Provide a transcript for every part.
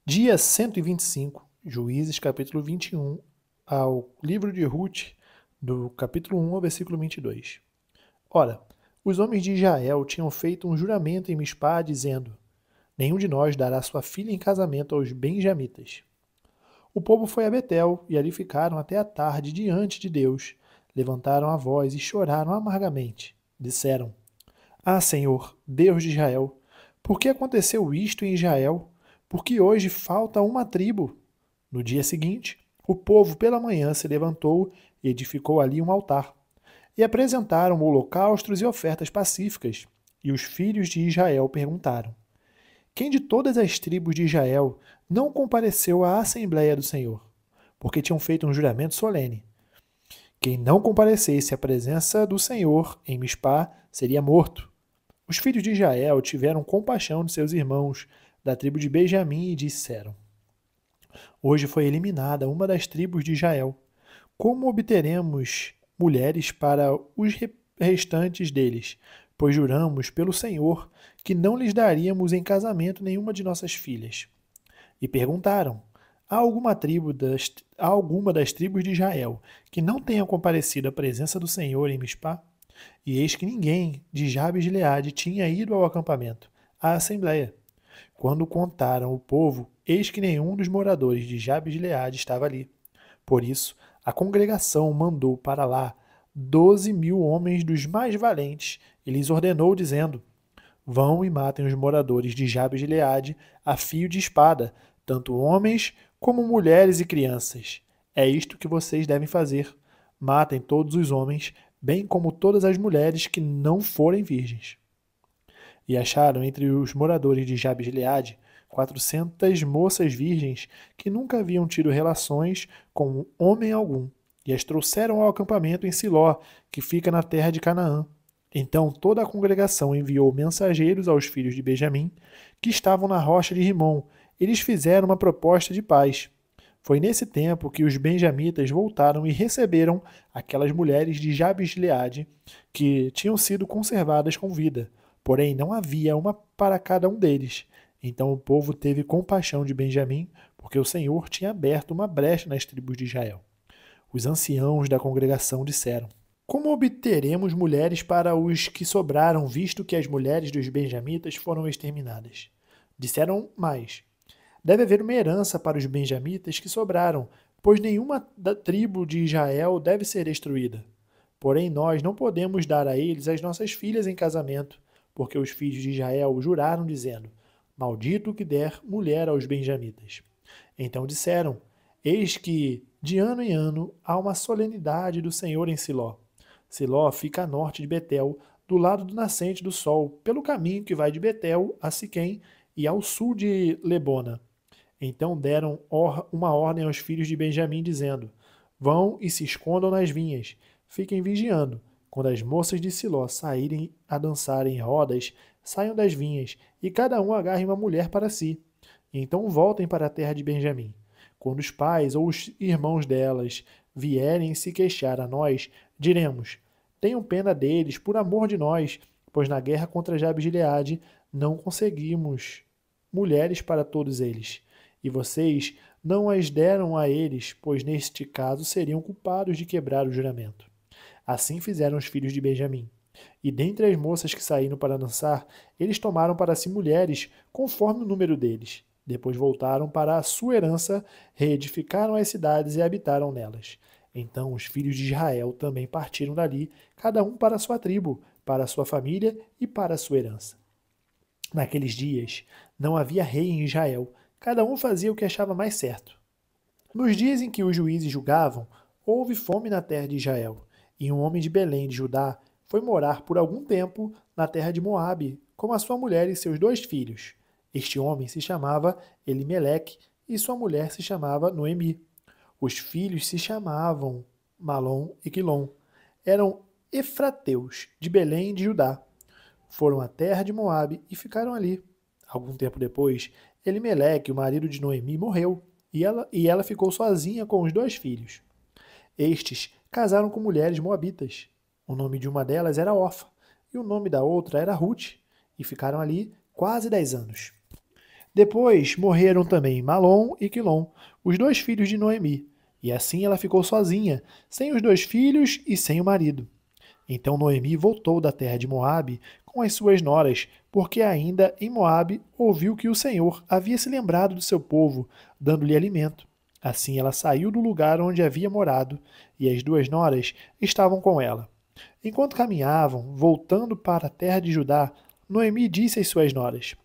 Dia 125, Juízes capítulo 21, ao livro de Ruth, do capítulo 1 ao versículo 22. Ora, os homens de Israel tinham feito um juramento em Mispá, dizendo: Nenhum de nós dará sua filha em casamento aos benjamitas. O povo foi a Betel e ali ficaram até a tarde diante de Deus. Levantaram a voz e choraram amargamente. Disseram: Ah, Senhor, Deus de Israel, por que aconteceu isto em Israel? Porque hoje falta uma tribo. No dia seguinte, o povo pela manhã se levantou e edificou ali um altar. E apresentaram holocaustos e ofertas pacíficas. E os filhos de Israel perguntaram: Quem de todas as tribos de Israel não compareceu à Assembleia do Senhor? Porque tinham feito um juramento solene. Quem não comparecesse à presença do Senhor em Mispá seria morto. Os filhos de Israel tiveram compaixão de seus irmãos da tribo de Benjamim e disseram: Hoje foi eliminada uma das tribos de Israel. Como obteremos mulheres para os restantes deles? Pois juramos pelo Senhor que não lhes daríamos em casamento nenhuma de nossas filhas. E perguntaram: há alguma das tribos de Israel que não tenha comparecido à presença do Senhor em Mispá? E eis que ninguém de Jabes de Gileade tinha ido ao acampamento, à assembleia. Quando contaram o povo, eis que nenhum dos moradores de Jabes de Gileade estava ali. Por isso, a congregação mandou para lá 12.000 homens dos mais valentes e lhes ordenou, dizendo: Vão e matem os moradores de Jabes de Gileade a fio de espada, tanto homens como mulheres e crianças. É isto que vocês devem fazer. Matem todos os homens, bem como todas as mulheres que não forem virgens. E acharam entre os moradores de Jabes de Gileade 400 moças virgens que nunca haviam tido relações com homem algum, e as trouxeram ao acampamento em Siló, que fica na terra de Canaã. Então toda a congregação enviou mensageiros aos filhos de Benjamim, que estavam na rocha de Rimom. Eles fizeram uma proposta de paz. Foi nesse tempo que os benjamitas voltaram e receberam aquelas mulheres de Jabes de Gileade que tinham sido conservadas com vida, porém não havia uma para cada um deles. Então o povo teve compaixão de Benjamim, porque o Senhor tinha aberto uma brecha nas tribos de Israel. Os anciãos da congregação disseram: Como obteremos mulheres para os que sobraram, visto que as mulheres dos benjamitas foram exterminadas? Disseram mais: Deve haver uma herança para os benjamitas que sobraram, pois nenhuma da tribo de Israel deve ser destruída. Porém, nós não podemos dar a eles as nossas filhas em casamento, porque os filhos de Israel juraram, dizendo: Maldito o que der mulher aos benjamitas. Então disseram: Eis que, de ano em ano, há uma solenidade do Senhor em Siló. Siló fica a norte de Betel, do lado do nascente do sol, pelo caminho que vai de Betel a Siquém e ao sul de Lebona. Então deram uma ordem aos filhos de Benjamim, dizendo: Vão e se escondam nas vinhas, fiquem vigiando. Quando as moças de Siló saírem a dançar em rodas, saiam das vinhas, e cada um agarre uma mulher para si. E então voltem para a terra de Benjamim. Quando os pais ou os irmãos delas vierem se queixar a nós, diremos: Tenham pena deles, por amor de nós, pois na guerra contra Jabes de Gileade não conseguimos mulheres para todos eles. E vocês não as deram a eles, pois neste caso seriam culpados de quebrar o juramento. Assim fizeram os filhos de Benjamim. E dentre as moças que saíram para dançar, eles tomaram para si mulheres, conforme o número deles. Depois voltaram para a sua herança, reedificaram as cidades e habitaram nelas. Então os filhos de Israel também partiram dali, cada um para a sua tribo, para a sua família e para a sua herança. Naqueles dias não havia rei em Israel, cada um fazia o que achava mais certo. Nos dias em que os juízes julgavam, houve fome na terra de Israel, e um homem de Belém de Judá foi morar por algum tempo na terra de Moabe, com a sua mulher e seus 2 filhos. Este homem se chamava Elimeleque e sua mulher se chamava Noemi. Os filhos se chamavam Malom e Quilom. Eram efrateus de Belém de Judá. Foram à terra de Moabe e ficaram ali. Algum tempo depois, Elimeleque, o marido de Noemi, morreu, e ela ficou sozinha com os 2 filhos. Estes casaram com mulheres moabitas. O nome de uma delas era Orfa, e o nome da outra era Ruth, e ficaram ali quase 10 anos. Depois morreram também Malom e Quilom, os dois filhos de Noemi, e assim ela ficou sozinha, sem os dois filhos e sem o marido. Então Noemi voltou da terra de Moabe com as suas noras, porque ainda em Moabe ouviu que o Senhor havia se lembrado do seu povo, dando-lhe alimento. Assim ela saiu do lugar onde havia morado, e as duas noras estavam com ela. Enquanto caminhavam, voltando para a terra de Judá, Noemi disse às suas noras: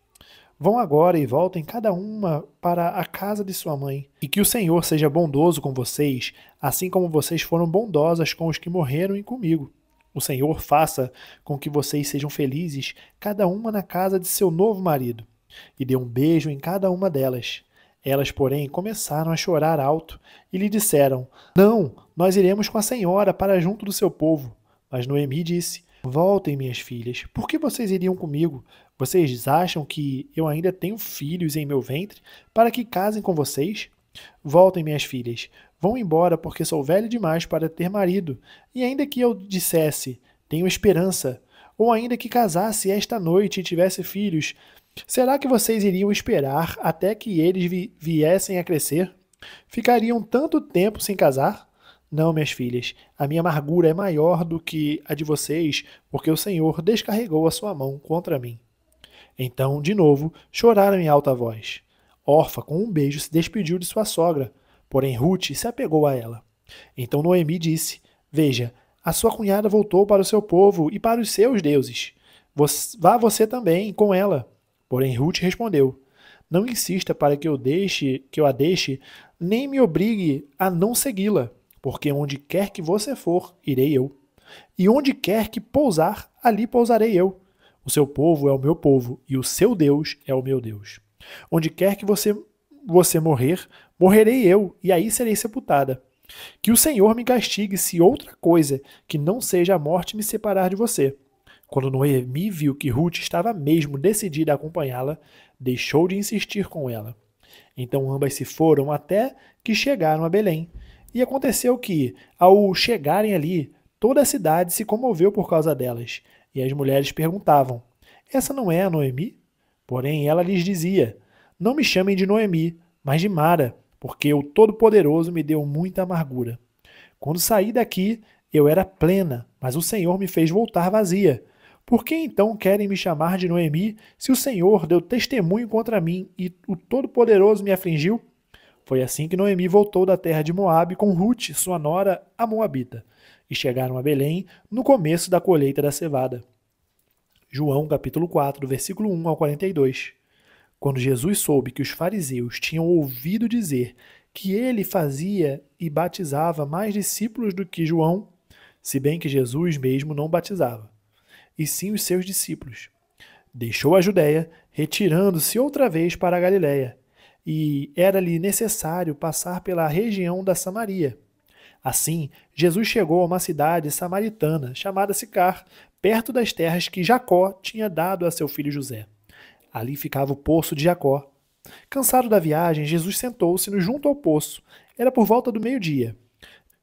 Vão agora e voltem cada uma para a casa de sua mãe, e que o Senhor seja bondoso com vocês, assim como vocês foram bondosas com os que morreram e comigo. O Senhor faça com que vocês sejam felizes, cada uma na casa de seu novo marido. E deu um beijo em cada uma delas. Elas, porém, começaram a chorar alto e lhe disseram: Não, nós iremos com a senhora para junto do seu povo. Mas Noemi disse: Voltem, minhas filhas, por que vocês iriam comigo? Vocês acham que eu ainda tenho filhos em meu ventre para que casem com vocês? Voltem, minhas filhas, vão embora porque sou velho demais para ter marido. E ainda que eu dissesse, tenho esperança, ou ainda que casasse esta noite e tivesse filhos, será que vocês iriam esperar até que eles viessem a crescer? Ficariam tanto tempo sem casar? Não, minhas filhas, a minha amargura é maior do que a de vocês, porque o Senhor descarregou a sua mão contra mim. Então, de novo, choraram em alta voz. Orfa, com um beijo, se despediu de sua sogra, porém Ruth se apegou a ela. Então Noemi disse: Veja, a sua cunhada voltou para o seu povo e para os seus deuses. Vá você também com ela. Porém Ruth respondeu: Não insista para que eu a deixe, nem me obrigue a não segui-la, porque onde quer que você for, irei eu. E onde quer que pousar, ali pousarei eu. O seu povo é o meu povo, e o seu Deus é o meu Deus. Onde quer que você morrer, morrerei eu, e aí serei sepultada. Que o Senhor me castigue se outra coisa que não seja a morte me separar de você. Quando Noemi viu que Ruth estava mesmo decidida a acompanhá-la, deixou de insistir com ela. Então ambas se foram até que chegaram a Belém. E aconteceu que, ao chegarem ali, toda a cidade se comoveu por causa delas. E as mulheres perguntavam: Essa não é a Noemi? Porém ela lhes dizia: Não me chamem de Noemi, mas de Mara, porque o Todo-Poderoso me deu muita amargura. Quando saí daqui, eu era plena, mas o Senhor me fez voltar vazia. Por que então querem me chamar de Noemi, se o Senhor deu testemunho contra mim e o Todo-Poderoso me afligiu? Foi assim que Noemi voltou da terra de Moabe com Ruth, sua nora, a Moabita, e chegaram a Belém no começo da colheita da cevada. João capítulo 4, versículo 1 ao 42. Quando Jesus soube que os fariseus tinham ouvido dizer que ele fazia e batizava mais discípulos do que João, se bem que Jesus mesmo não batizava, e sim os seus discípulos, deixou a Judéia, retirando-se outra vez para a Galiléia, e era-lhe necessário passar pela região da Samaria. Assim, Jesus chegou a uma cidade samaritana chamada Sicar, perto das terras que Jacó tinha dado a seu filho José. Ali ficava o poço de Jacó. Cansado da viagem, Jesus sentou-se junto ao poço. Era por volta do meio-dia.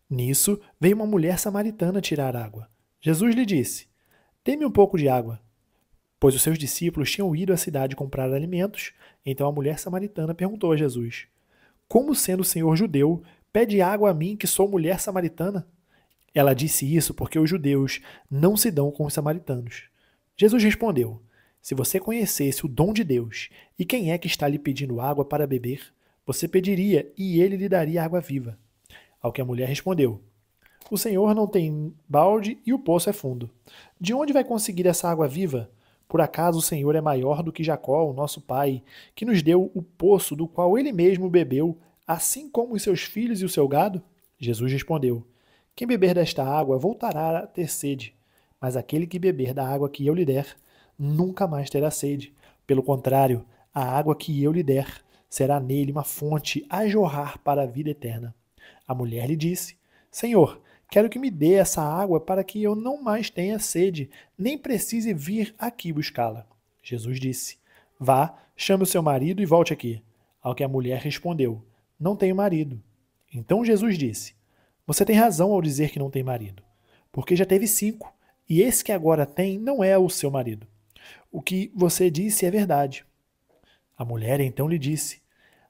Nisso, veio uma mulher samaritana tirar água. Jesus lhe disse: Dê-me um pouco de água. Pois os seus discípulos tinham ido à cidade comprar alimentos. Então a mulher samaritana perguntou a Jesus: Como, sendo o Senhor judeu, pede água a mim, que sou mulher samaritana? Ela disse isso porque os judeus não se dão com os samaritanos. Jesus respondeu: Se você conhecesse o dom de Deus e quem é que está lhe pedindo água para beber, você pediria e ele lhe daria água viva. Ao que a mulher respondeu: O Senhor não tem balde e o poço é fundo. De onde vai conseguir essa água viva? Por acaso o Senhor é maior do que Jacó, o nosso pai, que nos deu o poço do qual ele mesmo bebeu, assim como os seus filhos e o seu gado? Jesus respondeu: Quem beber desta água voltará a ter sede, mas aquele que beber da água que eu lhe der, nunca mais terá sede. Pelo contrário, a água que eu lhe der será nele uma fonte a jorrar para a vida eterna. A mulher lhe disse: Senhor, quero que me dê essa água para que eu não mais tenha sede, nem precise vir aqui buscá-la. Jesus disse: Vá, chame o seu marido e volte aqui. Ao que a mulher respondeu: Não tenho marido. Então Jesus disse: Você tem razão ao dizer que não tem marido, porque já teve 5, e esse que agora tem não é o seu marido. O que você disse é verdade. A mulher então lhe disse: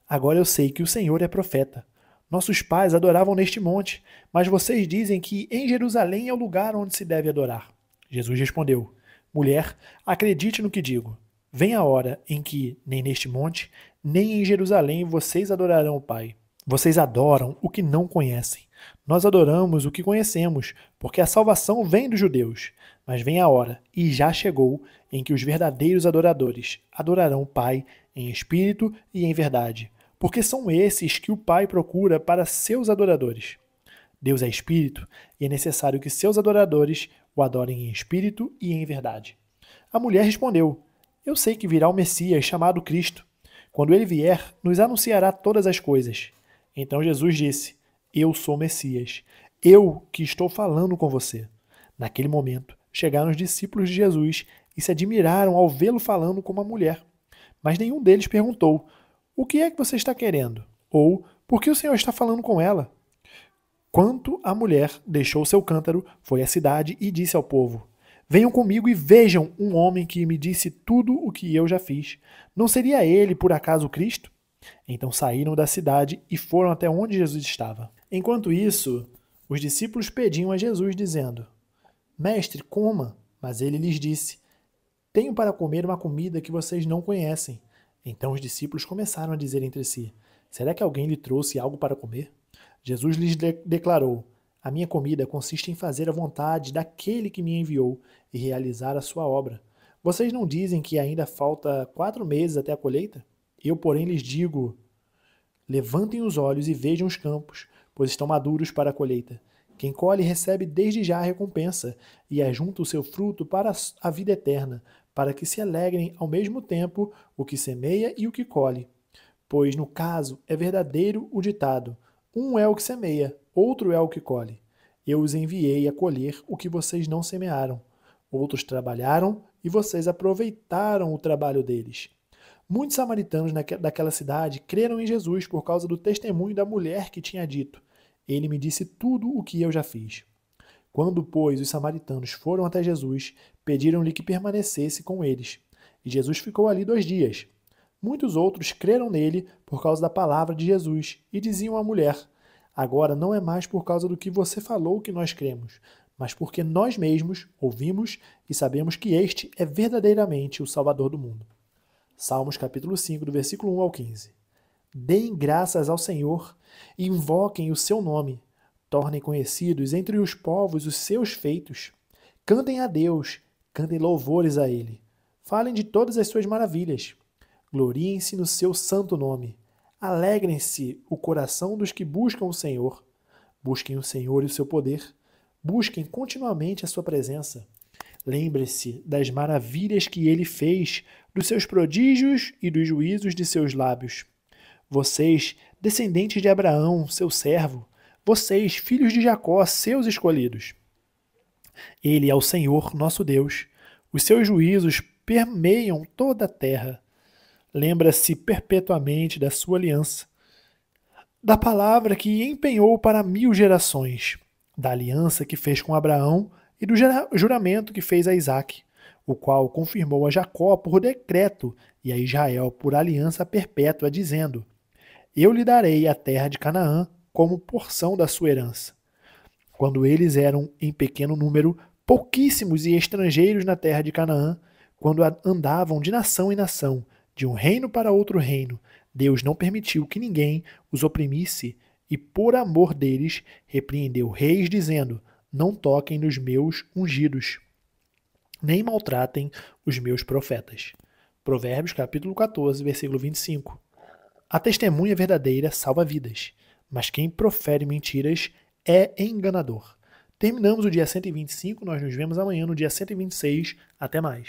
Agora eu sei que o Senhor é profeta. Nossos pais adoravam neste monte, mas vocês dizem que em Jerusalém é o lugar onde se deve adorar. Jesus respondeu: Mulher, acredite no que digo. Vem a hora em que, nem neste monte, nem em Jerusalém, vocês adorarão o Pai. Vocês adoram o que não conhecem. Nós adoramos o que conhecemos, porque a salvação vem dos judeus. Mas vem a hora, e já chegou, em que os verdadeiros adoradores adorarão o Pai em espírito e em verdade, porque são esses que o Pai procura para seus adoradores. Deus é espírito, e é necessário que seus adoradores o adorem em espírito e em verdade. A mulher respondeu: Eu sei que virá o Messias, chamado Cristo. Quando ele vier, nos anunciará todas as coisas. Então Jesus disse: Eu sou o Messias, eu que estou falando com você. Naquele momento, chegaram os discípulos de Jesus e se admiraram ao vê-lo falando com uma mulher. Mas nenhum deles perguntou: O que é que você está querendo? Ou por que o Senhor está falando com ela? Quanto a mulher deixou seu cântaro, foi à cidade e disse ao povo: Venham comigo e vejam um homem que me disse tudo o que eu já fiz. Não seria ele, por acaso, Cristo? Então saíram da cidade e foram até onde Jesus estava. Enquanto isso, os discípulos pediam a Jesus, dizendo: Mestre, coma. Mas ele lhes disse: Tenho para comer uma comida que vocês não conhecem. Então os discípulos começaram a dizer entre si: Será que alguém lhe trouxe algo para comer? Jesus lhes declarou: A minha comida consiste em fazer a vontade daquele que me enviou e realizar a sua obra. Vocês não dizem que ainda falta 4 meses até a colheita? Eu, porém, lhes digo: Levantem os olhos e vejam os campos, pois estão maduros para a colheita. Quem colhe recebe desde já a recompensa e ajunta o seu fruto para a vida eterna, para que se alegrem ao mesmo tempo o que semeia e o que colhe. Pois, no caso, é verdadeiro o ditado: um é o que semeia, outro é o que colhe. Eu os enviei a colher o que vocês não semearam. Outros trabalharam e vocês aproveitaram o trabalho deles. Muitos samaritanos daquela cidade creram em Jesus por causa do testemunho da mulher que tinha dito: Ele me disse tudo o que eu já fiz. Quando, pois, os samaritanos foram até Jesus, pediram-lhe que permanecesse com eles. E Jesus ficou ali 2 dias. Muitos outros creram nele por causa da palavra de Jesus e diziam à mulher: Agora não é mais por causa do que você falou que nós cremos, mas porque nós mesmos ouvimos e sabemos que este é verdadeiramente o Salvador do mundo. Salmos capítulo 5, do versículo 1 ao 15. Deem graças ao Senhor e invoquem o seu nome. Tornem conhecidos entre os povos os seus feitos. Cantem a Deus, cantem louvores a Ele. Falem de todas as suas maravilhas. Gloriem-se no seu santo nome. Alegrem-se o coração dos que buscam o Senhor. Busquem o Senhor e o seu poder. Busquem continuamente a sua presença. Lembre-se das maravilhas que ele fez, dos seus prodígios e dos juízos de seus lábios. Vocês, descendentes de Abraão, seu servo, vocês, filhos de Jacó, seus escolhidos. Ele é o Senhor, nosso Deus. Os seus juízos permeiam toda a terra. Lembra-se perpetuamente da sua aliança, da palavra que empenhou para 1000 gerações, da aliança que fez com Abraão e do juramento que fez a Isaque, o qual confirmou a Jacó por decreto e a Israel por aliança perpétua, dizendo: Eu lhe darei a terra de Canaã como porção da sua herança. Quando eles eram em pequeno número, pouquíssimos e estrangeiros na terra de Canaã, quando andavam de nação em nação, de um reino para outro reino, Deus não permitiu que ninguém os oprimisse e, por amor deles, repreendeu reis, dizendo: Não toquem nos meus ungidos, nem maltratem os meus profetas. Provérbios capítulo 14, versículo 25. A testemunha verdadeira salva vidas, mas quem profere mentiras é enganador. Terminamos o dia 125, nós nos vemos amanhã no dia 126. Até mais.